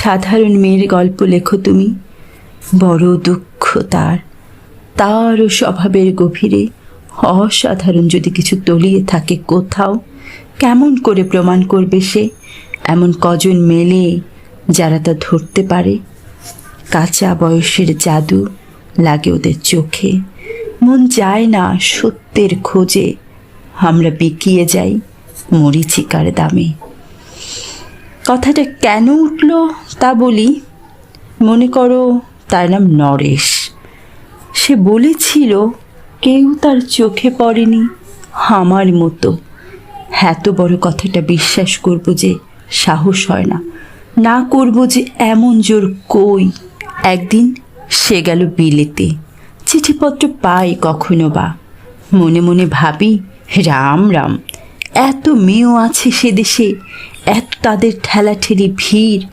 সাধারণ মেয়ের গল্প লেখো তুমি, বড় দুঃখ তারও স্বভাবের গভীরে অসাধারণ যদি কিছু তলিয়ে থাকে কোথাও, কেমন করে প্রমাণ করবে সে? এমন কজন মেলে যারা তা ধরতে পারে? কাঁচা বয়সের জাদু লাগে ওদের চোখে, মন যায় না সত্যের খোঁজে, আমরা বিকিয়ে যাই মরীচিকার দামে। কথাটা কেন উঠল তা বলি। মনে করো তার নাম নরেশ। সে বলেছিল কেউ তার চোখে পড়েনি আমার মতো। এত বড় কথাটা বিশ্বাস করব যে সাহস হয় না, না করব যে এমন জোর কই। একদিন সে গেল বিলেতে, চিঠিপত্র পাই কখনো বা। মনে মনে ভাবি রাম রাম, এত মেয়েও আছে সে দেশে, এত তাদের ঠেলাঠেলি ভিড়,